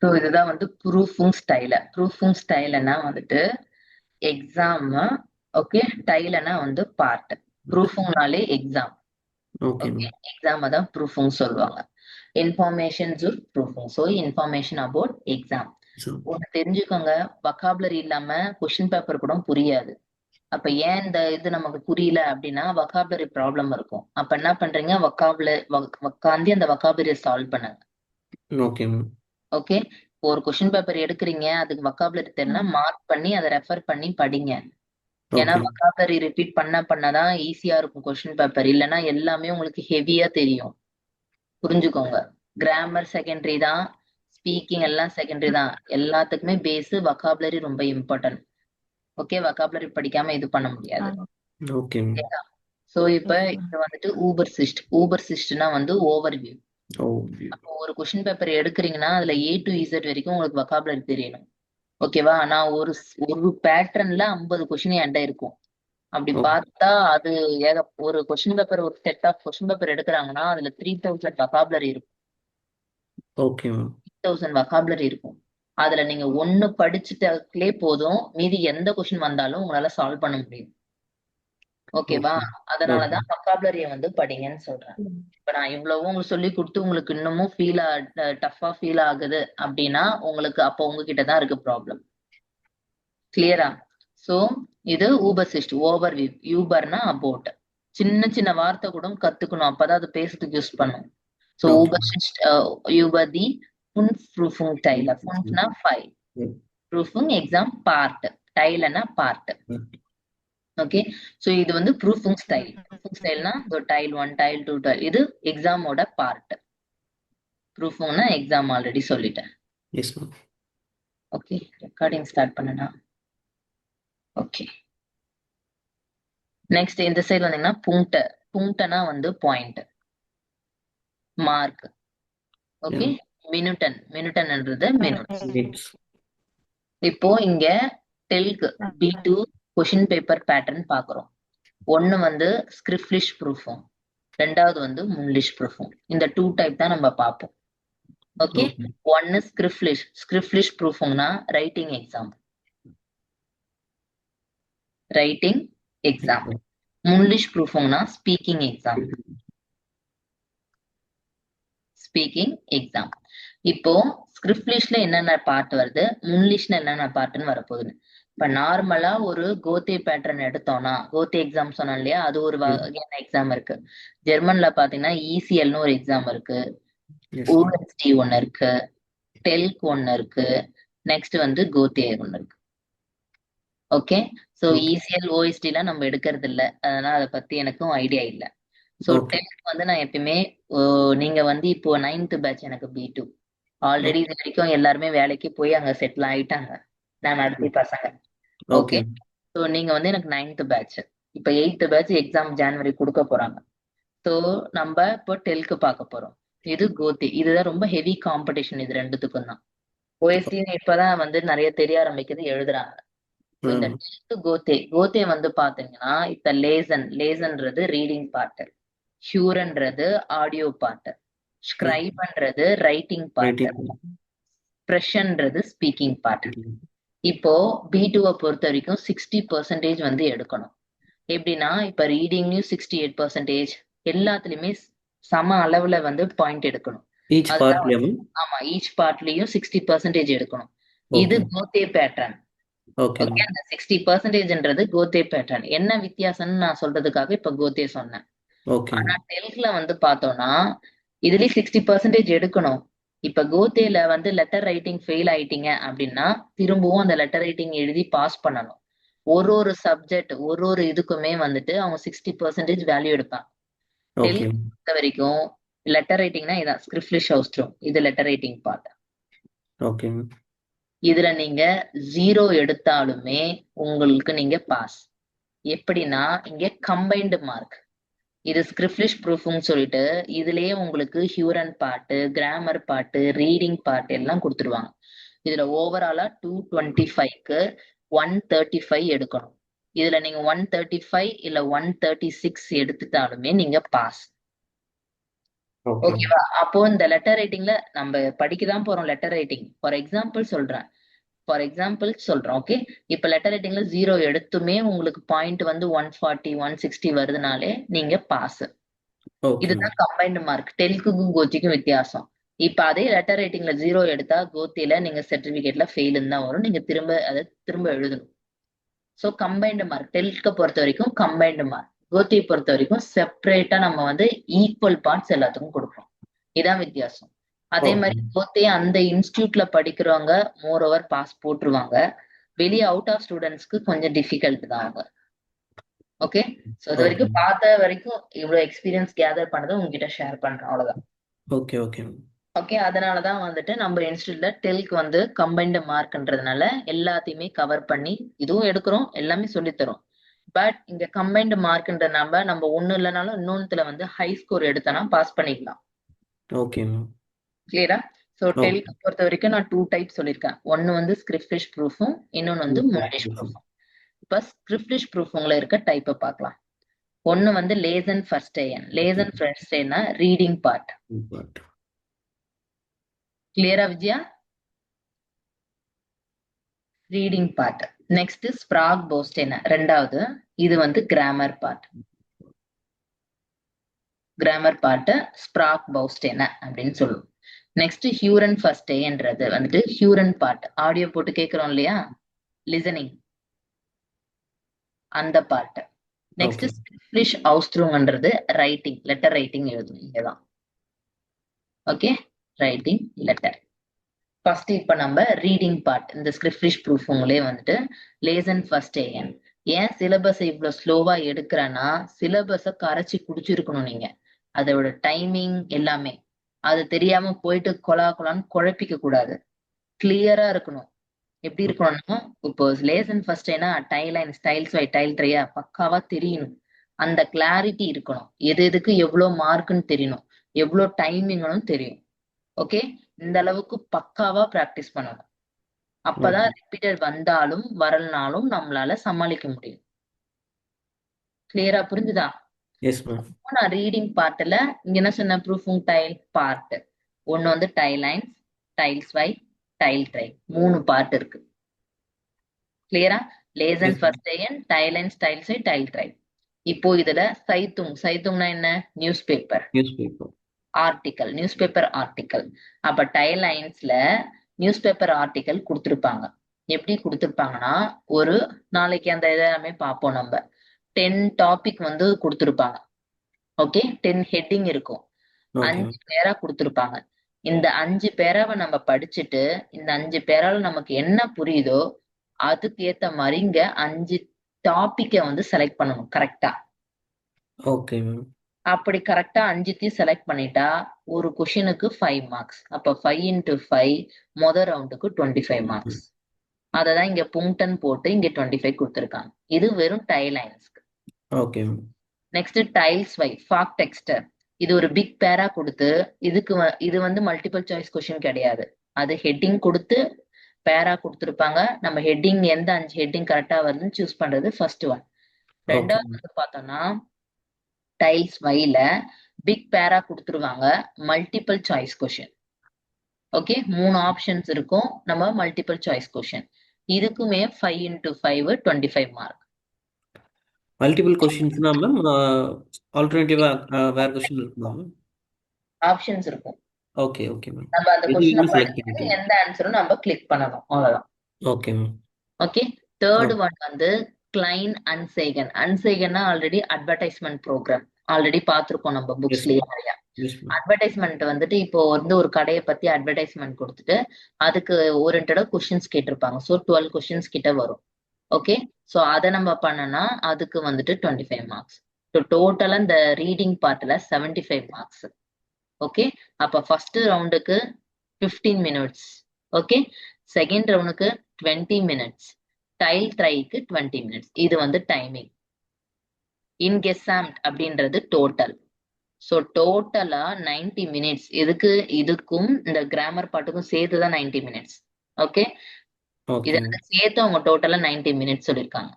So இதுதான் வந்து ப்ரூஃபும் ஸ்டைல. ப்ரூஃபும் ஸ்டைலனா வந்துட்டு எக்ஸாம், ஓகே, டைலனா வந்து பார்ட். ப்ரூஃபுங்னாலே exam. Okay okay, ma'am. Exam தான் ப்ரூஃபும் சொல்லுவாங்க. இன்ஃபர்மேஷன் ப்ரூஃபும். So information about exam. So ஒண்ணு தெரிஞ்சுக்கோங்க, வொக்காபுலரி இல்லாம கொஸ்டின் பேப்பர் கூட புரியாது. அப்ப ஏன் இந்த இது நமக்கு புரியல அப்படின்னா வொக்காபுலரி ப்ராப்ளம் இருக்கும். அப்ப என்ன பண்றீங்க, உக்காந்து அந்த வொக்காபுலரியை சால்வ் பண்ணுங்க. Okay ma'am. ஓகே, ஒரு கொஸ்டின் பேப்பர் எடுக்கிறீங்க, அதுக்கு வொக்காபுலரி தெரியலனா மார்க் பண்ணி அதை ரெஃபர் பண்ணி படிங்க. ஏன்னா ஓகே. வொக்காபுலரி ரிப்பீட் பண்ணதான் ஈஸியா இருக்கும் கொஸ்டின் பேப்பர். இல்லைன்னா எல்லாமே உங்களுக்கு ஹெவியா தெரியும். புரிஞ்சுக்கோங்க. கிராமர் செகண்டரி தான், ஸ்பீக்கிங் எல்லாம் செகண்டரி தான். எல்லாத்துக்குமே பேஸ் வொக்காபுலரி ரொம்ப இம்பார்ட்டன்ட். ஓகே, வொக்காபுலரி படிக்காம இது பண்ண முடியாது. Okay ma'am. சோ இப்ப இது வந்துட்டு ஊபர் சிஸ்ட். ஊபர் சிஸ்ட்னா வந்து ஓவர்வியூ. ஓ. அப்போ ஒரு கொஸ்டின் பேப்பர் எடுக்கிறீங்கன்னா அதுல A to Z வரைக்கும் உங்களுக்கு வொக்காபுலரி தெரியணும். ஓகேவா? நான் ஒரு பேட்டர்ன்ல 50 கொஸ்டின் என்கிட்ட இருக்கும். அப்படி ஓ. பார்த்தா அது ஒரு கொஸ்டின் பேப்பர், ஒரு செட் ஆஃப் கொஸ்டின் பேப்பர் எடுக்கிறாங்கன்னா அதுல 3000 வொக்காபுலரி இருக்கும். Okay ma'am. 3000 வொக்காபுலரி இருக்கும். அதுல நீங்க ஒண்ணு படிச்சுட்டாலே போதும், மீதி எந்த கொஸ்டின் வந்தாலும் உங்களால சால்வ் பண்ண முடியும். ஓகேவா? ஓகே. ஓகே. அதனாலதான் வொக்காபுலரிய வந்து படிங்கன்னு சொல்றேன். இப்ப நான் இவ்வளவும் உங்களுக்கு சொல்லிக் கொடுத்து உங்களுக்கு இன்னமும் டஃப்பா ஃபீல் ஆகுது அப்படின்னா உங்களுக்கு அப்ப உங்ககிட்ட தான் இருக்கு ப்ராப்ளம். கிளியரா? சோ இது ஊபர்சிஸ்ட் ஓவர்வியூ. யூபர்னா அபவுட். சின்ன சின்ன வார்த்தை கூட கத்துக்கணும், அப்பதான் அது பேசுறதுக்கு யூஸ் பண்ணும். So okay. ஊபர்சிஸ்ட், யூபர் தி ப்ரூஃபுங் டைலர். ஃபுன்ஃப்னா 5, ப்ரூஃபுங் எக்ஸாம் பார்ட், டைலனா பார்ட். ஓகே, சோ இது வந்து ப்ரூஃபுங் ஸ்டைல். ப்ரூஃபுங் ஸ்டைல்னா டைல் 1, டைல் 2, டைல், இது எக்ஸாமோட பார்ட். ப்ரூஃபுங்னா எக்ஸாம் ஆல்ரெடி சொல்லிட்டேன். Yes ma'am. Okay, recording start பண்ணனா? ஓகே, நெக்ஸ்ட் இந்த சைடு வந்தீங்கன்னா புங்க்ட. புங்க்டனா வந்து பாயிண்ட், மார்க். ஓகே, மினுட்டன். மினுட்டன்ன்றது மினிட்ஸ். மினிட்ஸ். இப்போ இங்க டெல்க் B2 கொஷின் பேப்பர் பேட்டர்ன் பாக்குறோம். ஒண்ணு வந்து ஸ்கிரிப்ட்லிஷ் ப்ரூஃபும், ரெண்டாவது வந்து முன்லிஷ் ப்ரூஃபும். இந்த 2 டைப் தான் நம்ம பார்ப்போம். Okay, okay. ஒன்னு ஸ்கிரிப்ட்லிஷ். ஸ்கிரிப்ட்லிஷ் ப்ரூஃபுங்னா ரைட்டிங் எக்ஸாம். Writing exam. முன்லிஷ் ப்ரூஃபுங்னா ஸ்பீக்கிங் எக்ஸாம். Speaking exam. இப்போ ஸ்கிரிப்ட்லிஷ்ல என்னென்ன பார்ட் வருது, முன்லிஷ்ல என்னென்ன பார்ட்னு வரப்போகுது. இப்ப நார்மலா ஒரு கோத்தே பேட்டர்ன் எடுத்தோம்னா, கோத்தே எக்ஸாம் சொன்னோம் இல்லையா, அது ஒரு வகையான எக்ஸாம் இருக்கு. ஜெர்மன்ல பாத்தீங்கன்னா ECLன்னு ஒரு எக்ஸாம் இருக்கு, எஸ் மேம். OST ஒன்னு இருக்கு, டெல்க் ஒன்னு இருக்கு, நெக்ஸ்ட் வந்து கோத்தே ஒன்னு இருக்கு. Okay, so okay. ECL OST எல்லாம் நம்ம எடுக்கிறது இல்ல, அதனால அதை பத்தி எனக்கும் ஐடியா இல்ல. So okay. டெல்க் வந்து நான் எப்பயுமே நீங்க வந்து இப்போ 9th பேட்ச், எனக்கு B2. Already okay. இது வரைக்கும் எல்லாருமே வேலைக்கு போய் அங்க செட்டில் ஆயிட்டாங்க, நான் நடத்தி பசங்க. ஓகே. ஓகே, சோ நீங்க வந்து எனக்கு 9th பேட்ச். இப்ப 8th பேட்ச் எக்ஸாம் ஜனவரி கொடுக்க போறாங்க. சோ நம்ம இப்போ டெல்க்கு பார்க்க போறோம். இது கோத்தி. இதுதான் ரொம்ப ஹெவி காம்படிஷன் இது ரெண்டுத்துக்கும் தான். OST இப்பதான் வந்து நிறைய தெரிய ஆரம்பிக்குது, எழுதுறாங்க. So இந்த ம். டெல்க்கு கோத்தே. கோத்தே வந்து பாத்தீங்கன்னா இப்ப லேசன்ன்றது ரீடிங் பார்ட், ஹியூரன்றது ஆடியோ பார்ட், ஸ்கிரைப்ன்றது ரைட்டிங் பார்ட், ரைட்டிங். ப்ரெஷன்றது ஸ்பீக்கிங் பார்ட். இப்போ B2 பொறுத்த வரைக்கும் 60% வந்து எடுக்கணும். எப்படின்னா இப்ப ரீடிங்லயும் 68%, எல்லாத்துலயுமே சம அளவுல வந்து பாயிண்ட் எடுக்கணும். ஈச் அதுதான் பார்ட்லயா மேம்? ஆமா, ஈச் பார்ட்லயும் 60% எடுக்கணும். இது okay. கோத்தே pattern. Okay okay, ma'am. அந்த 60%ன்றது கோத்தே பேட்டர்ன். என்ன வித்தியாசம்னு நான் சொல்றதுக்காக இப்ப கோத்தே சொன்னேன். ஓகே ஆனா மேம். டெல்க்ல வந்து பார்த்தோம்னா இதுலயும் 60% எடுக்கணும். இப்ப கோத்தேல வந்து லெட்டர் ரைட்டிங் ஃபெயில் ஆயிட்டீங்க அப்படின்னா திரும்பவும் அந்த லெட்டர் ரைட்டிங் எழுதி பாஸ் பண்ணணும். ஒரு சப்ஜெக்ட் ஒரு இதுக்குமே வந்துட்டு அவங்க 60% வேல்யூ எடுப்பாங்க. ஓகே. டெல்க் பொறுத்த வரைக்கும் லெட்டர் ரைட்டிங்னா இதான் ஸ்கிரிப்ட்லிஷ் ஹவுஸ்ட்ரூம், இது letter writing part. Okay ma'am. இதுல நீங்க 0 எடுத்தாலுமே உங்களுக்கு நீங்க பாஸ். எப்படின்னா இங்க கம்பைன்டு மார்க். இது ஸ்கிரிப்ட்லிஷ் ப்ரூஃப்னு சொல்லிட்டு இதுலயே உங்களுக்கு ஹியூரன் part, grammar part, reading part எல்லாம் கொடுத்துருவாங்க. இதுல ஓவராலா 225க்கு 135 எடுக்கணும். இதுல நீங்க 135 இல்ல 136 எடுத்துட்டாலுமே நீங்க பாஸ். ஓகே. ஓகேவா? அப்போ இந்த லெட்டர் ரைட்டிங்ல நம்ம படிக்க தான் போறோம் லெட்டர் ரைட்டிங். ஃபார் எக்ஸாம்பிள் சொல்றேன். ஓகே. இப்ப லெட்டர் ரைட்டிங்ல 0 எடுத்துமே உங்களுக்கு பாயிண்ட் வந்து 140, 160 வருதுனாலே நீங்க பாஸ். ஓகே. இதுதான் கம்பைன்டு மார்க். டெல்க்குக்கும் கோத்திக்கும் வித்தியாசம். இப்ப அதே லெட்டர் ரைட்டிங்ல 0 எடுத்தா கோத்தில நீங்க சர்டிபிகேட்ல ஃபெயிலுன்னு தான் வரும். நீங்க திரும்ப அதை திரும்ப எழுதணும். So combined mark. டெல்க்க பொறுத்த வரைக்கும் கம்பைன்டு மார்க். கோத்தியை பொறுத்த வரைக்கும் செப்பரேட்டா நம்ம வந்து ஈக்குவல் பார்ட்ஸ் எல்லாத்துக்கும் கொடுப்போம். இதான் வித்தியாசம். அதே ஓகே. மாதிரி கோத்தே அந்த இன்ஸ்டிடியூட்ல படிக்கிறவங்க மோர் ஓவர் பாஸ் போட்டுருவாங்க. வெளியே அவுட் ஆஃப் ஸ்டூடெண்ட்ஸ்க்கு கொஞ்சம் டிஃபிகல்ட் தான் அவங்க. ஓகே. சோ இது ஓகே. வரைக்கும் பார்த்த வரைக்கும் இவ்வளவு எக்ஸ்பீரியன்ஸ் கேதர் பண்ணதை உங்ககிட்ட ஷேர் பண்றேன். அவ்வளவுதான். ஓகே. ஓகே. ஓகே. அதனாலதான் வந்துட்டு நம்ம இன்ஸ்டியூட்ல டெல்க் வந்து கம்பைன்டு மார்க்ன்றதுனால எல்லாத்தையுமே கவர் பண்ணி இதுவும் எடுக்கிறோம், எல்லாமே சொல்லித் தரோம். பட் இங்க கம்பைன்டு மார்க்ன்ற நம்ம ஒண்ணு இல்லைனாலும் இன்னொன்னுல வந்து ஹை ஸ்கோர் எடுத்தனா பாஸ் பண்ணிக்கலாம். Okay ma'am. கிளியரா? So okay. டெல்க் பொறுத்த வரைக்கும் நான் 2 டைப் சொல்லியிருக்கேன். ஒன்னு வந்து ஸ்கிரிப்டிஷ் ப்ரூஃபும், இன்னொன்னு வந்து முண்டிஷ் ப்ரூஃபும். இப்ப ஸ்கிரிப்டிஷ் ப்ரூஃப்ல இருக்க டைப்பை பார்க்கலாம். ஒன்னு வந்து லேசன் ஃபர்ஸ்டேயன். லேசன் ஃபர்ஸ்டேன்னா ரீடிங் பார்ட். கிளியரா விஜயா? Reading part. நெக்ஸ்ட் ஸ்ப்ராக் போஸ்டேன ரெண்டாவது. இது வந்து கிராமர் பார்ட். கிராமர் பார்ட் ஸ்ப்ராக் பவுஸ்டேன அப்படின்னு சொல்லுவோம். நெக்ஸ்ட் ஹியூரன் ஃபர்ஸ்டேன்றது வந்துட்டு ஹியூரன் பார்ட். ஆடியோ போட்டு கேட்கிறோம் இல்லையா, லிசனிங், அந்த பார்ட். Next okay. ஸ்கிரிப்டிஷ் அவுஸ்ட்ரூம்ன்றது ரைட்டிங், லெட்டர் ரைட்டிங் எழுதும் இங்கதான். ஓகே. Writing letter. ஃபர்ஸ்ட் இப்ப நம்ம ரீடிங் பார்ட். இந்த ஸ்கிரிப்டிஷ் ப்ரூஃபுங்களே வந்துட்டு லேசன் ஃபர்ஸ்ட் ஏஎன். ஏன் சிலபஸை இவ்வளவு ஸ்லோவா எடுக்கிறேன்னா, சிலபஸை கரைச்சி குடிச்சிருக்கணும் நீங்க. அதோட டைமிங் எல்லாமே அது தெரியாம போயிட்டு கொலான்னு குழப்பிக்க கூடாது. கிளியரா இருக்கணும். எப்படி இருக்கணும்னா, இப்போ லேசன் ஃபர்ஸ்ட் ஏன்னா டைலைன், ஸ்டைல்ஸ் வை டைல் ட்ரையா பக்காவா தெரியணும். அந்த கிளாரிட்டி இருக்கணும். எது எதுக்கு எவ்வளவு மார்க்குன்னு தெரியணும், எவ்வளவு டைமிங்னு தெரியும். ஓகே. இந்த அளவுக்கு பக்காவா பிராக்டிஸ் பண்ணணும். அப்பதான் ஓகே. ரிப்பீட்டர் வந்தாலும் வரலனாலும் நம்மளால சமாளிக்க முடியும். கிளியரா புரிஞ்சுதா? Yes ma'am. நான் ரீடிங் பார்ட்ல இங்க என்ன சொன்ன, ப்ரூஃபிங் டைல் பார்ட். ஒண்ணு வந்து டைலைன்ஸ், டைல்ஸ் வை, டைல் ட்ரை, 3 பார்ட் இருக்கு. கிளியரா? லேசன் எஸ் மேம். ஃபர்ஸ்ட் ஏஎன், டைலைன்ஸ், டைல்ஸ் வை, டைல் ட்ரை. இப்போ இதுல சைத்துங்னா என்ன? News paper news paper. Article, news paper article. அப்ப டைலைன்ஸ்ல நியூஸ் பேப்பர் ஆர்டிக்கல் கொடுத்திருப்பாங்க. எப்படி கொடுத்திருப்பாங்கன்னா, ஒரு நாளைக்கு அந்த இதெல்லாமே பார்ப்போம் நம்ம. 10 டாபிக் வந்து கொடுத்திருப்பாங்க. ஓகே. 10 ஹெட்டிங் இருக்கும். ஓகே. 5 பேரா கொடுத்திருப்பாங்க. இந்த 5 பேராவை நம்ம படிச்சுட்டு, இந்த 5 பேரால நமக்கு என்ன புரியுதோ அதுக்கு ஏத்த மாதிரி இங்க 5 டாபிக்க வந்து செலக்ட் பண்ணணும் கரெக்டா. Okay ma'am. அப்படி கரெக்டா 5த்தையும் செலக்ட் பண்ணிட்டா ஒரு கொஷினுக்கு 5 மார்க்ஸ். அப்ப 5 into 5 மொதல் ரவுண்டுக்கு 25 மார்க்ஸ். அததான் இங்க புங்டன் போட்டு இங்க 25 கொடுத்திருக்காங்க. இது வெறும் டைலைன்ஸ்க்கு. Okay ma'am. நெக்ஸ்ட் டைல்ஸ் வை ஃபாக் டெக்ஸ்டர். இது ஒரு பிக் பேரா கொடுத்து, இது வந்து மல்டிபிள் சாய்ஸ் கொஸ்டின் கிடையாது. அது ஹெட்டிங் கொடுத்து பேரா கொடுத்திருப்பாங்க. நம்ம ஹெட்டிங் எந்த 5 ஹெட்டிங் கரெக்டா வருதுன்னு சூஸ் பண்றது ஃபர்ஸ்ட் ஒன். ஓகே ரெண்டாவது மேம். வந்து பார்த்தோம்னா டைல்ஸ் வைல பிக் பேரா கொடுத்துருவாங்க, multiple choice question. Okay. 3 options இருக்கும், நம்ம மல்டிபிள் சாய்ஸ் கொஸ்டின். இதுக்குமே 5 into 5 25 மார்க். மல்டிபிள் கொஸ்டின்ஸ்னா மேம் ஆல்டர்னேட்டிவா வேற கொஸ்டின் இருக்குமா மேம்? ஆப்ஷன்ஸ் இருக்கும். ஓகே. Okay ma'am. நம்ம அந்த எது கொஸ்டினை வேணும் செலக்ட் படிச்சுட்டு பண்ணிக்கலாம். எந்த ஆன்சரும் நம்ம கிளிக் பண்ணணும், அவ்வளவுதான். Okay ma'am. Okay. Third okay. One வந்து கிளைன் அன்சைகன். அன்சைகன்னா ஆல்ரெடி அட்வர்டைஸ்மெண்ட் ப்ரோக்ராம். ஆல்ரெடி பார்த்திருக்கோம் நம்ம எஸ் புக்ஸ்லயே மேம். நிறைய. Yes ma'am. அட்வர்டைஸ்மெண்ட் வந்துட்டு இப்போ வந்து ஒரு கடையை பத்தி அட்வர்டைஸ்மெண்ட் கொடுத்துட்டு அதுக்கு ஓரியன்டா கொஸ்டின்ஸ் கேட்டிருப்பாங்க. ஸோ 12 கொஸ்டின்ஸ் கிட்ட வரும். ஓகே. ஸோ அதை நம்ம பண்ணனா அதுக்கு வந்துட்டு 25 மார்க்ஸ். ஸோ டோட்டலா இந்த ரீடிங் பார்ட்ல 75 மார்க்ஸ். ஓகே. அப்ப ஃபர்ஸ்ட் ரவுண்டுக்கு 15 மினிட்ஸ். ஓகே. செகண்ட் ரவுண்டுக்கு 20 மினிட்ஸ். டைல் ட்ரைக்கு 20 மினிட்ஸ். இது வந்து டைமிங். இன்கெசாம்ட் அப்படின்றது டோட்டல். ஸோ டோட்டலா 90 மினிட்ஸ். இதுக்கும் இந்த கிராமர் பாட்டுக்கும் சேர்த்து தான் 90 மினிட்ஸ். ஓகே. ஓகே இதை மேம். சேர்த்து அவங்க டோட்டலா 90 மினிட்ஸ் சொல்லியிருக்காங்க.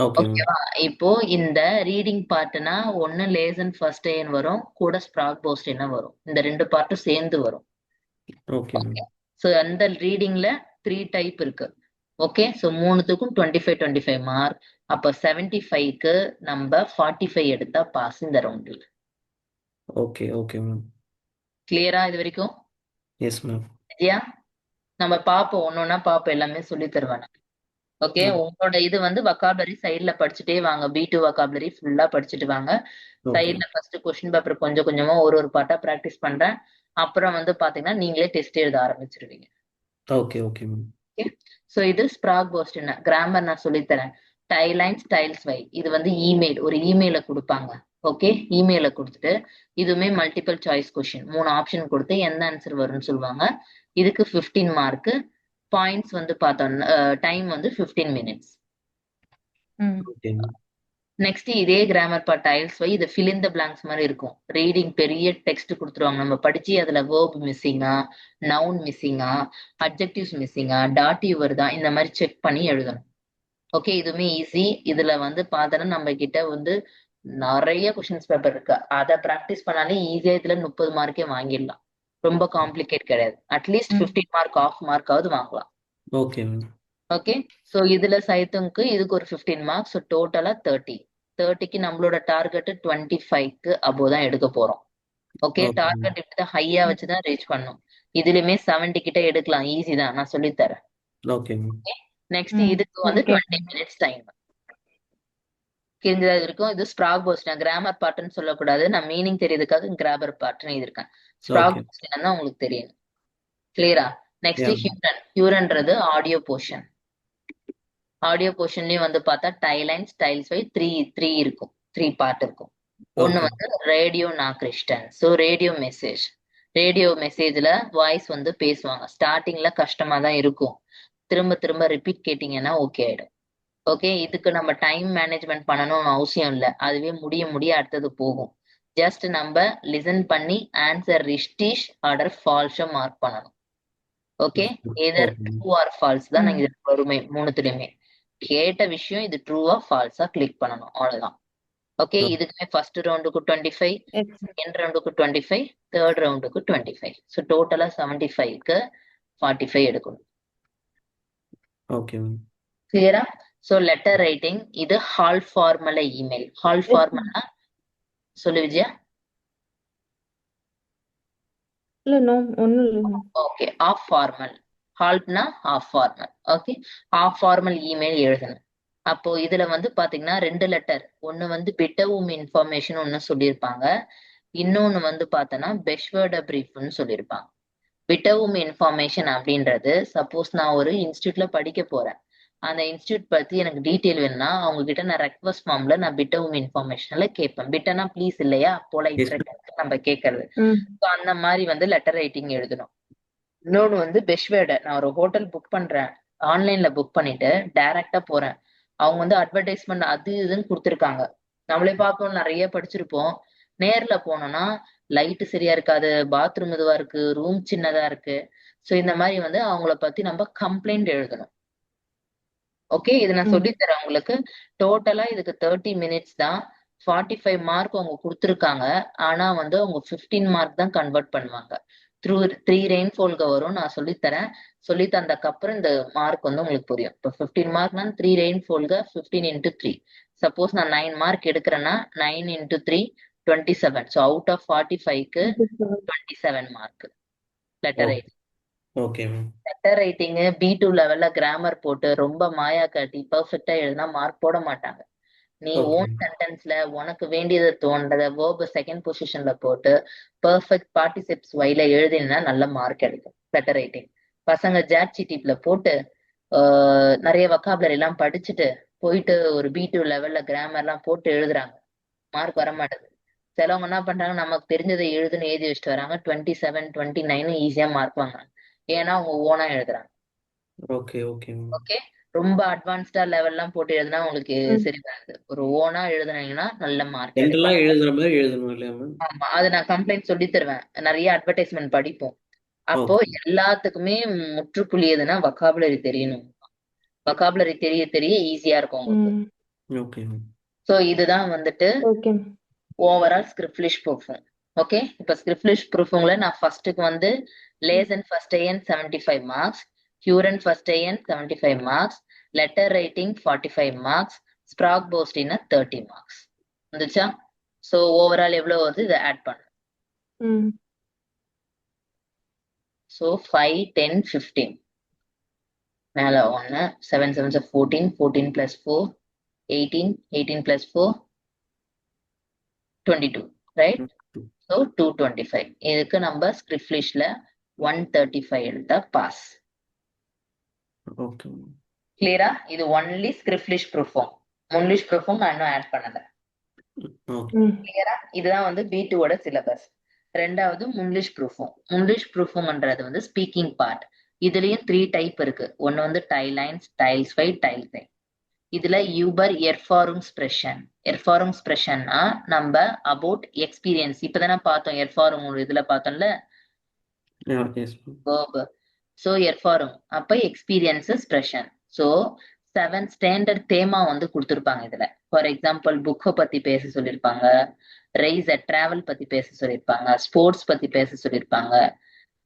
Okay ma'am. ஓகேவா? இப்போ இந்த ரீடிங் பார்ட்னா ஒண்ணு லேசன் ஃபர்ஸ்ட் ஏன்னு வரும், கூட ஸ்ப்ராக் போஸ்டின்னா வரும். இந்த 2 பார்ட்டும் சேர்ந்து வரும். Okay ma'am. ஓகே. சோ அந்த ரீடிங்ல 3 டைப் இருக்கு. ஓகே. சோ மூணுத்துக்கும் 25, 25 மார்க். அப்ப 75க்கு நம்ம 45 எடுத்தா பாஸ் இந்த ரவுண்ட்ல. Okay okay ma'am. கிளியரா இது வரைக்கும்? Yes ma'am. சரியா? நம்ம பாப்போம். ஒண்ணொண்ணா பாப்போம். எல்லாமே சொல்லி தருவேன். ஓகே. உங்களோட இது வந்து வொக்காபுலரி சைடுல படிச்சுட்டே வாங்க. B2 வொக்காபுலரி ஃபுல்லா படிச்சுட்டு வாங்க. ஓகே சைடுல ஃபர்ஸ்ட் கொஸ்டின் பேப்பர் கொஞ்சம் கொஞ்சமா ஒரு பார்ட்டா பிராக்டிஸ் பண்றேன். அப்புறம் வந்து பாத்தீங்கன்னா நீங்களே டெஸ்ட் எழுத ஆரம்பிச்சிருவீங்க. Okay okay ma'am. Okay. So இது ஸ்ப்ராக் போஸ்டின் கிராமர் நான் சொல்லித் தரேன். டைலைன் ஸ்டைல்ஸ் வை இது வந்து இமெயில் ஒரு இமெயில கொடுப்பாங்க. ஓகே. இமெயில கொடுத்துட்டு இதுவுமே மல்டிபிள் சாய்ஸ் கொஸ்டின் 3 ஆப்ஷன் கொடுத்து எந்த ஆன்சர் வரும்னு சொல்லுவாங்க. இதுக்கு 15 மார்க். பாயிண்ட்ஸ் வந்து பார்த்தோம் டைம் வந்து 15 மினிட்ஸ். ம். Okay ma'am. நெக்ஸ்ட் இதே கிராமர் பார்ட் டைல்ஸ் வை இது ஃபில் இன் த பிளாங்க்ஸ் மாதிரி இருக்கும். ரீடிங் பெரிய டெக்ஸ்ட் கொடுத்துருவாங்க. நம்ம படிச்சு அதுல வேர்ப் மிஸ்ஸிங்கா, நவுன் மிஸ்ஸிங்கா, அட்ஜெக்டிவ்ஸ் மிஸ்ஸிங்கா, டாட்டிவ் வருதா இந்த மாதிரி செக் பண்ணி எழுதணும். ஓகே. இதுவுமே ஈஸி. இதுல வந்து பார்த்தோன்னா நம்ம கிட்ட வந்து நிறைய கொஸ்டின்ஸ் பேப்பர் இருக்கு. அதை பிராக்டிஸ் பண்ணாலே ஈஸியா இதுல 30 மார்க்கே வாங்கிடலாம். ரொம்ப காம்ப்ளிகேட் கிடையாது. அட்லீஸ்ட் ம். 15 மார்க் ஆஃப் மார்க்காவது வாங்கலாம். Okay ma'am. ஓகே. சோ இதுல சைத்துங்க்கு இதுக்கு ஒரு 15 மார்க்ஸ். ஸோ டோட்டலா 30. 30க்கு நம்மளோட டார்கெட் 25க்கு அபோவ் தான் எடுக்க போறோம். ஓகே. Okay ma'am. டார்கெட் இப்படிதான் ஹையா வச்சுதான் ரீச் பண்ணும். இதுலயுமே 70 கிட்ட எடுக்கலாம். ஈஸி தான். நான் சொல்லித் தரேன். Okay ma'am. நெக்ஸ்ட் ம். இதுக்கு வந்து ஓகே 20 மினிட்ஸ் டைம். தெரிஞ்சதா இருக்கும். இது ஸ்ப்ராக் போஸ்ட் கிராமர் பார்ட்னு சொல்லக்கூடாது. நான் மீனிங் தெரியுதுக்காக கிராமர் பார்ட்னு எழுதியிருக்கேன். ஸ்ப்ராக் ஓகே. போஸ்ட் தான் உங்களுக்கு தெரியும். கிளியரா? நெக்ஸ்ட் யா. ஹியூரன். ஹியூரன்றது ஆடியோ போர்ஷன். ஆடியோ போர்ஷன்லயும் வந்து பார்த்தா டைலைன் ஸ்டைல்ஸ் வை த்ரீ இருக்கும். 3 பார்ட் இருக்கும். ஒண்ணு ஓகே. வந்து ரேடியோ நான் கிறிஸ்டன். So radio message. ரேடியோ மெசேஜ்ல வாய்ஸ் வந்து பேசுவாங்க. ஸ்டார்டிங்ல கஷ்டமா தான் இருக்கும். திரும்ப திரும்ப ரிப்பீட் கேட்டீங்கன்னா ஓகே ஆயிடும். ஓகே. இதுக்கு நம்ம டைம் மேனேஜ்மெண்ட் பண்ணணும்னு அவசியம் இல்ல. அதுவே முடிய அடுத்தது போகும். ஜஸ்ட் நம்ம லிசன் பண்ணி ஆன்சர் ரிஸ்டிஷ் ஆர்டர் ஃபால்ஸா மார்க் பண்ணணும். Okay. Either okay ma'am. True or false தான் ம். நாங்க இதுல வருமே மூணுத்துலயுமே. கேட்ட விஷயம் இது ட்ரூவா ஃபால்ஸா கிளிக் பண்ணணும். அவ்வளவுதான். ஓகே. இதுக்குமே ஃபர்ஸ்ட் ரவுண்டுக்கு 25, எஸ். செகண்ட் ரவுண்டுக்கு 25, தேர்ட் ரவுண்டுக்கு 25. ஸோ டோட்டலா 75க்கு 45 எடுக்கணும். Okay ma'am. கிளியரா? ஸோ லெட்டர் ரைட்டிங் இது ஹால் ஃபார்மல இமெயில். ஹால் எஸ். ஃபார்மல்னா சொல்லு விஜயா. இல்ல நோ ஒண்ணும் இல்ல. ஓகே. Half formal. ஹால்ப்னா half formal. Okay. Half formal email எழுதணும். அப்போ இதுல வந்து பாத்தீங்கன்னா 2 லெட்டர். ஒண்ணு வந்து பிட்டவும் இன்ஃபர்மேஷன் ஒன்னு சொல்லியிருப்பாங்க. இன்னொன்னு வந்து பார்த்தோன்னா பெஷ்வேர்ட பிரீஃப்னு சொல்லியிருப்பாங்க. பிட்டவும் இன்ஃபர்மேஷன் அப்படின்றது சப்போஸ் நான் ஒரு இன்ஸ்டியூட்ல படிக்க போறேன். அந்த இன்ஸ்டியூட் பத்தி எனக்கு டீட்டெயில் வேணும்னா அவங்க கிட்ட நான் ரெக்வஸ்ட் ஃபார்ம்ல நான் பிட்டவும் இன்ஃபர்மேஷன்ல கேட்பேன். பிட்டனா ப்ளீஸ் இல்லையா? Polite yes ma'am. ரெக்வஸ்ட் நம்ம கேட்கறது. ம். So அந்த மாதிரி வந்து லெட்டர் ரைட்டிங் எழுதணும். இன்னொன்னு வந்து பெஷ்வேர்ட நான் ஒரு ஹோட்டல் புக் பண்றேன். ஆன்லைன்ல புக் பண்ணிட்டு டைரக்டா போறேன். அவங்க வந்து அட்வர்டைஸ்மெண்ட் அது இதுன்னு கொடுத்துருக்காங்க. நம்மளே பார்ப்போம் நிறைய படிச்சிருப்போம். நேர்ல போனோம்னா லைட் சரியா இருக்காது, பாத்ரூம் இதுவா இருக்கு, ரூம் சின்னதா இருக்கு. சோ இந்த மாதிரி வந்து அவங்கள பத்தி நம்ம கம்ப்ளைண்ட் எழுதணும். ஓகே. இது நான் ம். சொல்லித் தரேன் உங்களுக்கு. டோட்டலா இதுக்கு 30 மினிட்ஸ் தான். 45 மார்க் அவங்க கொடுத்துருக்காங்க. ஆனா வந்து அவங்க 15 மார்க் தான் கன்வெர்ட் பண்ணுவாங்க. த்ரூ 3 ரெயின்ஃபால்க்கு வரும். நான் சொல்லித் தரேன். சொல்லி தந்தக்கு அப்புறம் இந்த மார்க் வந்து உங்களுக்கு புரியும். இப்போ 15 மார்க்னா 3 ரெயின்ஃபால்க்கு 15 இன்டூ 3. சப்போஸ் நான் 9 மார்க் எடுக்கிறேன்னா 9 இன்டூ 3 27. ஸோ அவுட் ஆஃப் 45க்கு 27 mark letter writing. Okay ma'am. Letter writing B2 லெவல்ல கிராமர் போட்டு ரொம்ப மாயா காட்டி பெர்ஃபெக்ட்டா எழுதினா மார்க் போட மாட்டாங்க. நீ ஓகே. ஓன் சென்டென்ஸ்ல உனக்கு வேண்டியதை தோன்றத வேர்ப செகண்ட் பொசிஷன்ல போட்டு பெர்ஃபெக்ட் பார்ட்டிசிப்ஸ் வைல எழுதினா நல்ல மார்க் கிடைக்கும் லெட்டர் ரைட்டிங். பசங்க ஜாட் ஜிடிப்ல போட்டு நிறைய வொக்காபுலரி எல்லாம் படிச்சுட்டு போயிட்டு ஒரு B2 லெவல்ல கிராமர் எல்லாம் போட்டு எழுதுறாங்க. மார்க் வர மாட்டேங்குது. சிலவங்க என்ன பண்றாங்க நமக்கு தெரிஞ்சதை எழுதுன்னு எழுதி வச்சுட்டு வராங்க. 27, 29 ஈஸியா மார்க் வாங்குறாங்க. ஏன்னா அவங்க ஓனா எழுதுறாங்க. Okay okay ma'am. ஓகே. ரொம்ப அட்வான்ஸ்டா லெவல்லாம் போட்டு எழுதுனா உங்களுக்கு ம். சரி வராது. ஒரு ஓனா எழுதுனீங்கன்னா நல்ல மார்க் ஜென்ரலா கிடைக்கும். எழுதுற மாதிரி எழுதணும் இல்லையா மேம்? ஆமா. அது நான் கம்ப்ளைண்ட் சொல்லி தருவேன். நிறைய அட்வர்டைஸ்மெண்ட் படிப்போம். அப்போ ஓகே. எல்லாத்துக்குமே முற்றுப்புள்ளி எதுனா வொக்காபுலரி தெரியணும். வொக்காபுலரி தெரிய தெரிய ஈஸியா இருக்கும் உங்களுக்கு. ம். Okay ma'am. ஸோ இதுதான் வந்துட்டு ஓகே ஓவரால் ஸ்கிரிப்ட்லிஷ் ப்ரூஃபிங். ஓகே, இப்போ ஸ்கிரிப்ட்லிஷ் ப்ரூஃபிங்ல நான் ஃபர்ஸ்ட்டுக்கு வந்து லேசன் ஃபர்ஸ்ட் ஏஎன் 75 மார்க்ஸ், ஹியூரன் ஃபர்ஸ்ட் ஏஎன் 75 மார்க்ஸ், லெட்டர் ரைட்டிங் 45 மார்க்ஸ், ஸ்ப்ராக் போஸ்டினா 30 மார்க்ஸ் வந்துச்சா? ஸோ ஓவரால் எவ்வளோ வருது இதை ஆட் பண்ணு. ம் ஸோ 5, 10, 15 மேல 1, 7 7s 14, 14 plus 4, 18, 18 plus 4, 22, right? So 225. இதுக்கு நம்ம ஸ்கிரிப்ட்லிஷ்ல 135 எடுத்தா பாஸ். Okay ma'am. கிளியரா? இது ஒன்லி ஸ்கிரிப்ட்லிஷ் ப்ரூஃபும், முன்லிஷ் ப்ரூஃபும் நான் இன்னும் ஆட் பண்ணல. ஓகே ம் கிளியரா? இதுதான் வந்து B2ஓட சிலபஸ். ரெண்டாவது முன்லிஷ் ப்ரூஃபும். முன்லிஷ் ப்ரூஃபும்ன்றது வந்து ஸ்பீக்கிங் பார்ட். இதுலயும் 3 டைப் இருக்கு. ஒன்னு வந்து டைலைன்ஸ், டைல்ஸ்ஃபை, டைல்ஸை. இதுல யூபர் எர்ஃபாருங்ஸ்பிரஷன். எர்ஃபாருங்ஸ்பிரஷன்னா நம்ம அபவுட் எக்ஸ்பீரியன்ஸ் இப்பதானே பார்த்தோம். எர்ஃபாரும் இதுல பார்த்தோம்ல எஸ் மேம். verb. ஸோ எர்ஃபாரும் அப்ப எக்ஸ்பீரியன்ஸஸ் பிரஷன். ஸோ 7 ஸ்டாண்டர்ட் தேமா வந்து கொடுத்துருப்பாங்க இதுல. ஃபார் எக்ஸாம்பிள் புக்கை பத்தி பேச சொல்லியிருப்பாங்க, ரைஸ் டிராவல் பத்தி பேச சொல்லியிருப்பாங்க, ஸ்போர்ட்ஸ் பத்தி பேச சொல்லியிருப்பாங்க,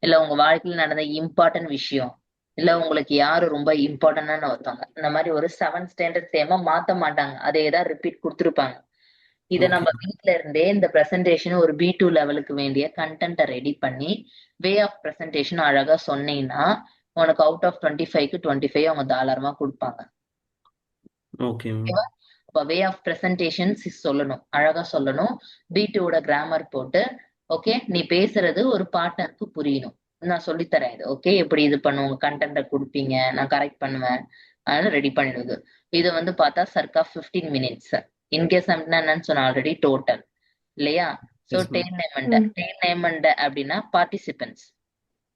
இல்ல உங்க வாழ்க்கையில் நடந்த இம்பார்ட்டன்ட் விஷயம், இல்ல உங்களுக்கு யாரு ரொம்ப இம்பார்ட்டன்டான ஒருத்தவங்க, இந்த மாதிரி ஒரு 7 ஸ்டாண்டர்ட் தேமா மாத்த மாட்டாங்க, அதே தான் ரிப்பீட் கொடுத்துருப்பாங்க. இதை ஓகே நம்ம வீட்ல இருந்தே இந்த பிரசன்டேஷன் ஒரு B2 லெவலுக்கு வேண்டிய கண்டென்ட்டை ரெடி பண்ணி வே ஆஃப் பிரசன்டேஷன் அழகா சொன்னீங்கன்னா உனக்கு அவுட் ஆஃப் 25க்கு 25 அவங்க தாராளமா கொடுப்பாங்க. Okay ma'am. ஓகேவா? அப்ப வே ஆஃப் பிரசன்டேஷன் சொல்லணும், அழகா சொல்லணும். B2ஓட கிராமர் போட்டு ஓகே நீ பேசுறது ஒரு பார்ட்னருக்கு புரியணும். நான் சொல்லித்தரேன் இது. ஓகே எப்படி இது பண்ணுவோம், கண்டென்ட்டை கொடுப்பீங்க, நான் கரெக்ட் பண்ணுவேன், அதனால ரெடி பண்ணிடுது. இது வந்து பார்த்தா சர்க்கா 15 மினிட்ஸ். இன்கேஸ் என்னன்னு சொன்ன ஆல்ரெடி டோட்டல் இல்லையா? So yes ma'am. டெய்ல் நேமண்ட் அப்படின்னா பார்ட்டிசிபென்ட்ஸ்.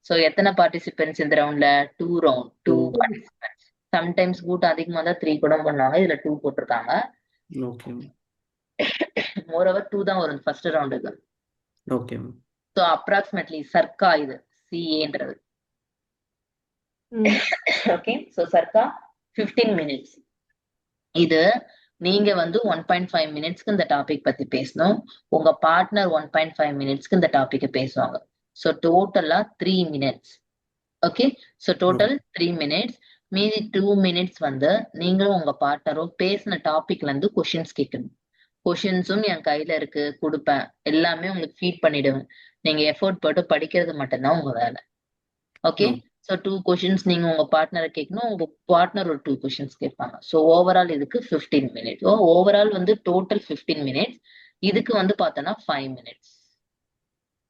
ஸோ எத்தனை பார்ட்டிசிபென்ட்ஸ் இந்த ரவுண்ட்ல? 2 ரவுண்ட், 2 பார்ட்டிசிபென்ட்ஸ். சம்டைம்ஸ் கூட்டம் அதிகமா தான் 3 கூட பண்ணுவாங்க, இதுல 2 போட்டிருக்காங்க. Okay ma'am. மோரோவர் 2 தான் வரும் ஃபர்ஸ்ட் ரவுண்டுக்கு. Okay ma'am. So approximately circa இது CAன்றது. ம் ஓகே, ஸோ சர்க்கா 15 மினிட்ஸ். இது நீங்க வந்து 1.5 மினிட்ஸ்க்கு இந்த டாபிக் பத்தி பேசணும், உங்க பார்ட்னர் 1.5 மினிட்ஸ்க்கு இந்த டாபிக் பேசுவாங்க. ஸோ டோட்டலா 3 minutes. Okay, so total 3 minutes. மீதி 2 மினிட்ஸ் வந்து நீங்களும் உங்க பார்ட்னரும் பேசின டாபிக்ல இருந்து கொஷின்ஸ் கேட்கணும். கொஷின்ஸும் என் கையில இருக்கு, கொடுப்பேன், எல்லாமே உங்களுக்கு ஃபீட் பண்ணிடுவேன். நீங்க எஃபோர்ட் போட்டு படிக்கிறது மட்டும்தான் உங்க வேலை. ஓகே, ஸோ 2 கொஷின்ஸ் நீங்க உங்க பார்ட்னரை கேட்கணும், உங்க பார்ட்னர் ஒரு 2 கொஷின்ஸ் கேட்பாங்க. ஸோ ஓவரால் இதுக்கு 15 மினிட்ஸ். ஓவரால் வந்து டோட்டல் 15 மினிட்ஸ். இதுக்கு வந்து பார்த்தோன்னா 5 மினிட்ஸ்.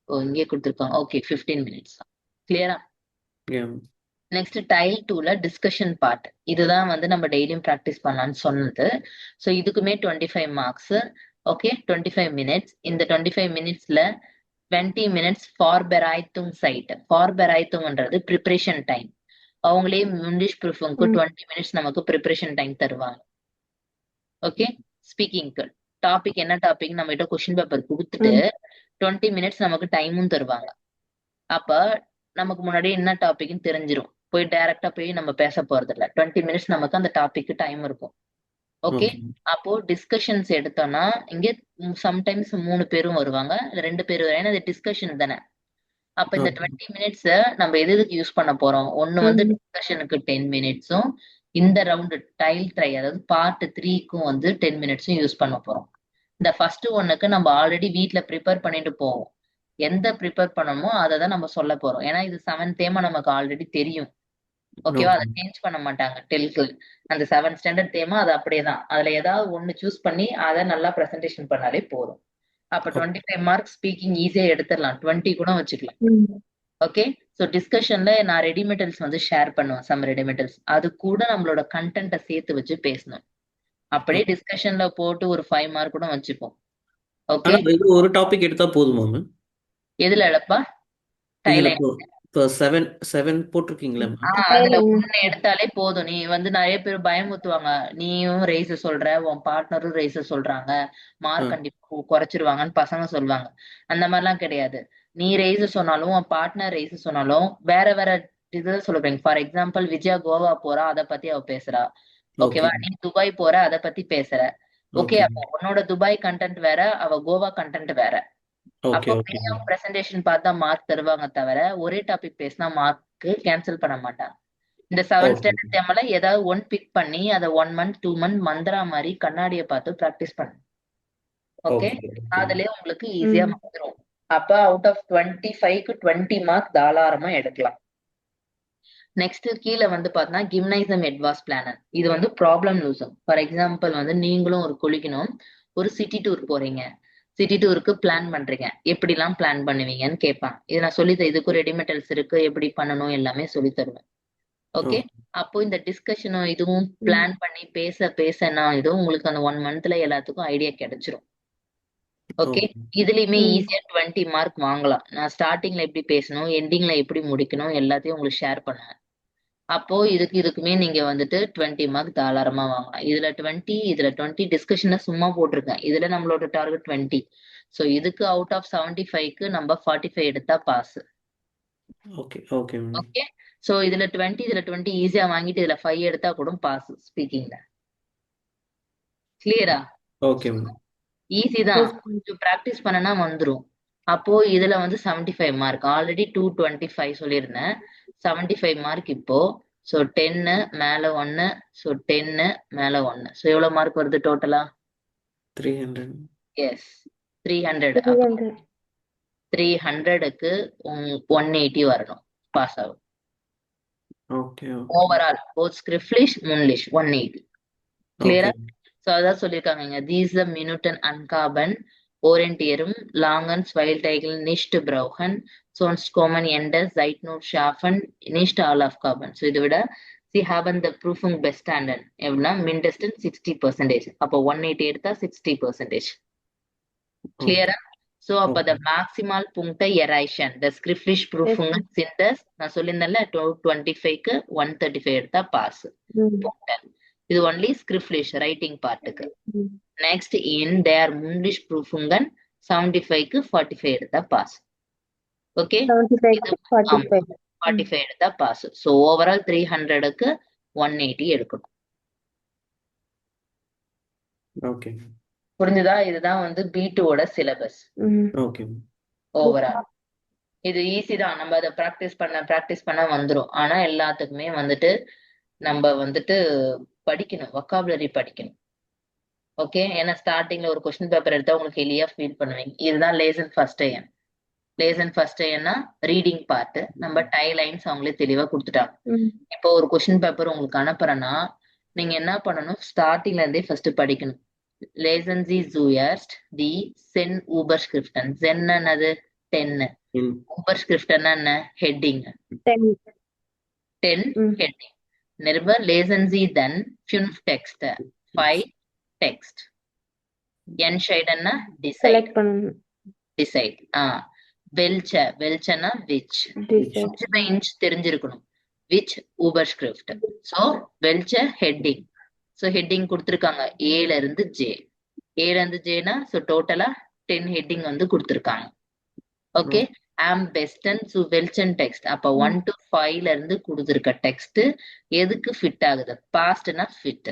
இங்கே கொடுத்துருக்காங்க. Okay 15 minutes. கிளியரா? நெக்ஸ்ட் டைல் 2ல டிஸ்கஷன் பார்ட். இதுதான் வந்து நம்ம டெய்லியும் ப்ராக்டிஸ் பண்ணலாம்னு சொன்னது. ஸோ இதுக்குமே 25 மார்க்ஸ். Okay 25 minutes. இந்த 25 மினிட்ஸ்ல 20 மினிட்ஸ் ஃபார்பெரைத்துங் சைட். ஃபார்பெரைத்துங்ன்றது ப்ரிப்பரேஷன் டைம். அவங்களே இங்கிலீஷ் ப்ரூஃபிங்க்கு 20 மினிட்ஸ் நமக்கு ப்ரிப்பரேஷன் டைம் தருவாங்க. ஓகே, ஸ்பீக்கிங்க்கு டாபிக் என்ன டாபிக் நம்ம கிட்ட கொஸ்டின் பேப்பர் கொடுத்துட்டு 20 மினிட்ஸ் நமக்கு டைமும் தருவாங்க. அப்ப நமக்கு முன்னாடி என்ன டாபிக்னு தெரிஞ்சிரும், போய் டைரக்டா போய் நம்ம பேச போறது இல்ல. 20 மினிட்ஸ் நமக்கு அந்த டாபிக் டைம் இருக்கும். ஓகே, அப்போ டிஸ்கஷன்ஸ் எடுத்தோம்னா இங்க சம்டைம்ஸ் 3 பேரும் வருவாங்க, 2 பேரும், ஏன்னா இது டிஸ்கஷன் தானே. அப்ப இந்த 20 மினிட்ஸ் நம்ம எதுக்கு யூஸ் பண்ண போறோம்? ஒண்ணு வந்து டிஸ்கஷனுக்கு 10 மினிட்ஸும், இந்த ரவுண்ட் டைல் ட்ரை அதாவது பார்ட் 3க்கும் வந்து 10 மினிட்ஸும் யூஸ் பண்ண போறோம். இந்த ஃபர்ஸ்ட் ஒன்னுக்கு நம்ம ஆல்ரெடி வீட்ல ப்ரிப்பேர் பண்ணிட்டு போவோம். எந்த ப்ரிப்பேர் பண்ணணுமோ அதை தான் நம்ம சொல்ல போறோம். ஏன்னா இது 7 தேமா நமக்கு ஆல்ரெடி தெரியும். ஓகேவா? அதை சேஞ்ச் பண்ண மாட்டாங்க. 10க்கு அந்த 7 ஸ்டாண்டர்ட் தேமா அது அப்படியே தான். அதுல ஏதாவது ஒண்ணு சூஸ் பண்ணி அதை நல்லா பிரசன்டேஷன் பண்ணாலே போதும். அப்ப 25 மார்க் ஸ்பீக்கிங் ஈஸியா எடுத்துடலாம், 20 கூட வச்சுக்கலாம். ஓகே, ஸோ டிஸ்கஷன்ல நான் ரெடிமெட்டல்ஸ் வந்து ஷேர் பண்ணுவேன், சம் ரெடிமெட்டல்ஸ். அது கூட நம்மளோட கண்டென்ட்டை சேர்த்து வச்சு பேசணும். அப்படியே டிஸ்கஷன்ல போட்டு ஒரு 5 மார்க் கூட வச்சுப்போம். ஓகே, ஒரு டாபிக் எடுத்தா போதுமா மேம்? எதுல எழப்பா? டைலைன். இப்போ 7 போட்டிருக்கீங்களா? அதுல ஒண்ணு எடுத்தாலே போதும். நீ வந்து நிறைய பேர் பயமுத்துவாங்க, நீயும் ரைஸ் சொல்ற, உன் பார்ட்னரும் ரைஸ் சொல்றாங்க, மார்க் கண்டிப்பா குறைச்சிருவாங்கன்னு பசங்க சொல்லுவாங்க. அந்த மாதிரிலாம் கிடையாது. நீ ரைஸ் சொன்னாலும் உன் பார்ட்னர் ரைஸ் சொன்னாலும் வேற வேற இதுதான் சொல்லுவீங்க. ஃபார் எக்ஸாம்பிள் விஜயா கோவா போறா, அதை பத்தி அவ பேசுறா. ஓகேவா? ஓகே நீ துபாய் போற, அத பத்தி பேசுற. ஓகே, ஓகே அப்போ உன்னோட துபாய் கண்டென்ட் வேற, அவ கோவா கண்டென்ட் வேற. ஓகே அப்போ ஓகே வே ஆஃப் பிரசன்டேஷன் பார்த்தா மார்க் தருவாங்க தவிர, ஒரே டாபிக் பேசினா மார்க் கேன்சல் பண்ண மாட்டாங்க. இந்த 7th ஓகே ஸ்டாண்டர்ட் டேர்ம்ல ஏதாவது ஒன் பிக் பண்ணி அதை 1 மந்த் 2 மந்த் மந்த்ரா மாதிரி கண்ணாடியை பார்த்து ப்ராக்டிஸ் பண்ணு. ஓகே, ஓகே ஓகே அதுலயே உங்களுக்கு ஈஸியா ம். வந்துரும். அப்ப அவுட் ஆஃப் 25க்கு 20 மார்க் தாராளமா எடுக்கலாம். நெக்ஸ்ட் கீழே வந்து பார்த்தா கிம்னைசம் அட்வான்ஸ் பிளானர். இது வந்து ப்ராப்ளம் லூசம். ஃபார் எக்ஸாம்பிள் வந்து நீங்களும் ஒரு குளிக்கணும், ஒரு சிட்டி டூர் போறீங்க. சிட்டி டூருக்கு பிளான் பண்றீங்க. எப்படிலாம் பிளான் பண்ணுவீங்கன்னு கேட்பாங்க. இது நான் சொல்லி இதுக்கு ரெடிமெட்டல்ஸ் இருக்கு, எப்படி பண்ணணும் எல்லாமே சொல்லி தருவேன். ஓகே, ஓகே அப்போ இந்த டிஸ்கஷனும் இதுவும் ம். பிளான் பண்ணி பேசனா இதுவும் உங்களுக்கு அந்த 1 மந்த்ல எல்லாத்துக்கும் ஐடியா கிடைச்சிரும். ஓகே, ஓகே இதுலயுமே ம். ஈஸியா 20 மார்க் வாங்கலாம். நான் ஸ்டார்டிங்ல எப்படி பேசணும், எண்டிங்ல எப்படி முடிக்கணும் எல்லாத்தையும் உங்களுக்கு ஷேர் பண்ணுவேன். அப்போ இதுக்குமே நீங்க வந்துட்டு 20 மார்க் தாராளமா வாங்கலாம். இதுல 20, இதுல 20 டிஸ்கஷன்ல சும்மா போட்டிருக்கேன். இதுல நம்மளோட டார்கெட் 20. சோ இதுக்கு அவுட் ஆஃப் 75க்கு நம்ம 45 எடுத்தா pass. Okay okay ma'am okay, so இதுல 20, இதுல 20 ஈஸியா வாங்கிட்டு இதுல 5 எடுத்தா கூட பாஸ் ஸ்பீக்கிங்ல. கிளியரா? ஓகே மேம் ஈஸி தான். Yes, ma'am. கொஞ்சம் பிராக்டிஸ் பண்ணனா வந்துரும். அப்போ இதுல வந்து 75 மார்க். ஆல்ரெடி 225 சொல்லியிருந்தேன். 75 மார்க் இப்போ. சோ 10 மேல 1, சோ 10 மேல 1. சோ எவ்வளவு மார்க் வருது டோட்டலா? 300 எஸ், 300. அப்போ 300. 300க்கு 180 வரணும். பாஸ் ஆகும். ஓகே ஓகே ஓவரால் போத் ஸ்கிரிப்ட்லிஷ், முன்லிஷ் 180. கிளியரா? ஓகே சோ அதான் சொல்லியிருக்காங்க. These the Minuten Ankaben Orientierung Langen Zweiteigel nicht brauchen, sonst kommen Ende Zeitnot schaffen nicht all of Carbon. So இதை விட sie haben the Prüfung bestanden. எவ்வளோ? mindestens 60%. அப்போ 180 எடுத்தா 60%. ஓகே கிளியரா? சோ அப்ப okay the maximal Punkte erreichen, the schriftlich Yes, Prüfungen ma'am. sind das. நான் சொல்லியிருந்தேன்ல 225க்கு 135 எடுத்தா pass. ம். இது ஒன்லி ஸ்கிரிப்ட்லிஷ் ரைட்டிங் பார்ட்டுக்கு. ம். நெக்ஸ்ட் இன் தேர் முன்லிஷ் ப்ரூஃபுங்கன் 75க்கு 45 எடுத்தா பாஸ். ஓகே, 75 இது க்கு 45. ம். 45 எடுத்தா பாஸ். சோ ஓவரால் 300க்கு 180 எடுக்கணும். ஓகே புரிஞ்சுதா? இதுதான் வந்து B2ஓட சிலபஸ் ம். Okay overall. இது ஈஸி தான். நம்ம அதை ப்ராக்டிஸ் பண்ண வந்துரும். ஆனா எல்லாத்துக்குமே வந்துட்டு நம்ம வந்துட்டு படிக்கணும், வொக்காபுலரி படிக்கணும். ஓகே, ஏன்னா ஸ்டார்டிங்ல ஒரு கொஸ்டின் பேப்பர் எடுத்தா உங்களுக்கு எளியா ஃபீல் பண்ணுவீங்க. இதுதான் லேசன் ஃபர்ஸ்ட் ஐஎன். லேசன் ஃபர்ஸ்ட் ஐஎன்னா ரீடிங் பார்ட். நம்ம டை லைன்ஸ் அவங்களே தெளிவா கொடுத்துட்டாங்க. ம். இப்போ ஒரு கொஸ்டின் பேப்பர் உங்களுக்கு அனுப்புறேன்னா நீங்க என்ன பண்ணணும், ஸ்டார்டிங்ல இருந்தே ஃபர்ஸ்ட் படிக்கணும். லேசன் சி ஜூயர்ஸ்ட் தி சென் ஊபர் ஸ்கிரிப்டன். சென் என்னது? 10. ம் ஊபர் ஸ்கிரிப்டன்னா என்ன? ஹெட்டிங். 10. 10 ம். heading. Never lesen Sie then 5 Texte. 5 text. Entscheiden decide. Select பண்ணணும். Decide. Welche which. Decide. Which the inch தெரிஞ்சிருக்கணும். Which Überschrift. So welche heading. So heading கொடுத்திருக்காங்க A ல இருந்து J. A ல இருந்து J னா so டோட்டலா 10 heading வந்து கொடுத்திருக்காங்க. Okay, am besten zu welchen text. அப்ப 1 to 5ல இருந்து கொடுத்திருக்க டெக்ஸ்ட் எதுக்கு ஃபிட் ஆகுது? பாஸ்ட்னா fit.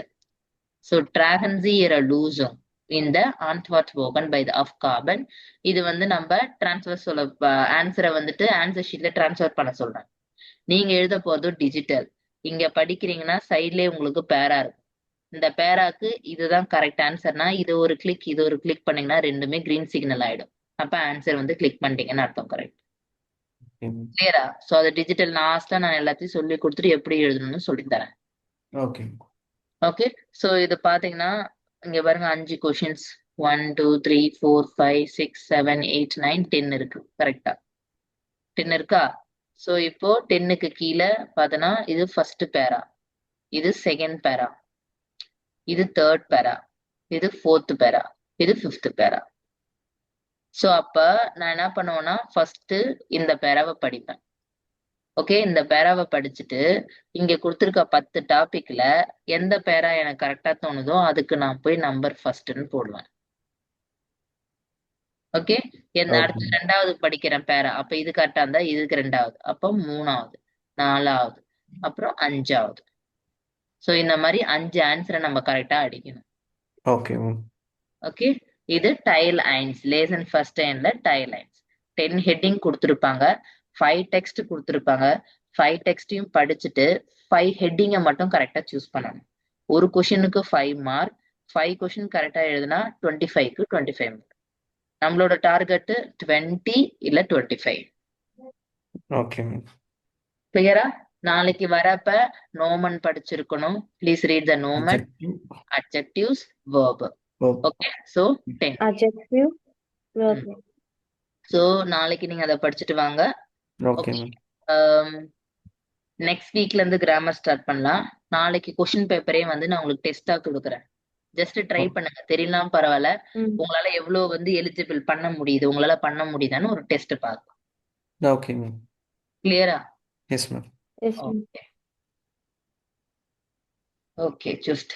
So tragen Sie Ihre Lösung in the Antwortbogen by the Aufgaben. இது வந்து நம்ம டிரான்ஸ்ஃபர் சொல்ல ஆன்சரை வந்துட்டு ஆன்சர் ஷீட்ல டிரான்ஸ்ஃபர் பண்ண சொல்றேன். நீங்க எழுத போறது டிஜிட்டல். இங்க படிக்கிறீங்கன்னா சைட்லயே உங்களுக்கு பேரா இருக்கும். இந்த பேராக்கு இதுதான் கரெக்ட் ஆன்சர்னா இது ஒரு கிளிக் பண்ணீங்கன்னா ரெண்டுமே கிரீன் சிக்னல் ஆயிடும். அப்ப ஆன்சர் வந்து கிளிக் பண்ணிட்டீங்கன்னு அர்த்தம். கரெக்ட்? கிளியரா? சோ அது டிஜிட்டல் லாஸ்டா நான் எல்லாத்தையும் சொல்லி கொடுத்துட்டு எப்படி எழுதணும்னு சொல்லி தரேன். ஓகே ஓகே, சோ இது பாத்தீங்கன்னா இங்க பாருங்க 5 கொஸ்டின்ஸ் 1 2 3 4 5 6 7 8 9 10 இருக்கு. கரெக்டா? 10 இருக்கா? சோ இப்போ 10க்கு கீழே பார்த்தனா இது ஃபர்ஸ்ட் பேரா, இது செகண்ட் பேரா, இது தேர்ட் பேரா, இது ஃபோர்த் பேரா, இது ஃபிஃப்த் பேரா. சோ அப்ப நான் என்ன பண்ணுவேன்னா ஃபர்ஸ்ட் இந்த பேராவை படிப்பேன். ஓகே, இந்த பேராவை படிச்சுட்டு இங்க கொடுத்திருக்க 10 டாபிக்ல எந்த பேரா எனக்கு கரெக்டா தோணுதோ அதுக்கு நான் போய் நம்பர் ஃபர்ஸ்ட்னு போடுவேன். ஓகே, அடுத்து 2வது படிக்கிறேன் பேரா. அப்ப இது கரெக்டா இருந்தா இதுக்கு 2வது, அப்ப 3வது, 4வது, அப்புறம் 5வது. ஸோ இந்த மாதிரி 5 ஆன்சரை நம்ம கரெக்டா அடிக்கணும். Okay ma'am. ஓகே, இது டைல் ஐன்ஸ் லேசன் ஃபர்ஸ்ட் டைம்ல டைல் ஐன்ஸ் 10 ஹெட்டிங் கொடுத்துருப்பாங்க, 5 டெக்ஸ்ட் கொடுத்துருப்பாங்க. 5 டெக்ஸ்டையும் படிச்சுட்டு 5 ஹெட்டிங்கை மட்டும் கரெக்டா சூஸ் பண்ணணும். ஒரு கொஷினுக்கு 5 மார்க். 5 கொஷின் கரெக்டா எழுதுனா 25க்கு 25 மார்க். நம்மளோட டார்கெட் 20 இல்ல 25. Okay ma'am. கிளியரா? நாளைக்கு வரப்ப நோமன் படிச்சிருக்கணும். ப்ளீஸ் ரீட் த நோமன், Adjective. adjectives, verb. Verb. Okay, so 10. Adjective. Verb. ஸோ நாளைக்கு நீங்க அதை படிச்சுட்டு வாங்க. Okay okay, ma'am. நெக்ஸ்ட் வீக்ல இருந்து கிராமர் ஸ்டார்ட் பண்ணலாம். நாளைக்கு கொஸ்டின் பேப்பரே வந்து நான் உங்களுக்கு டெஸ்டா கொடுக்குறேன். ஜஸ்ட் ட்ரை பண்ணுங்க, தெரியலாம் பரவாயில்ல. ம். உங்களால எவ்வளவு வந்து எலிஜிபிள் பண்ண முடியுது, உங்களால பண்ண முடியுதான்னு ஒரு டெஸ்ட் பார்க்கலாம். Okay ma'am. கிளியரா? Yes ma'am. Yes, ma'am. Okay, just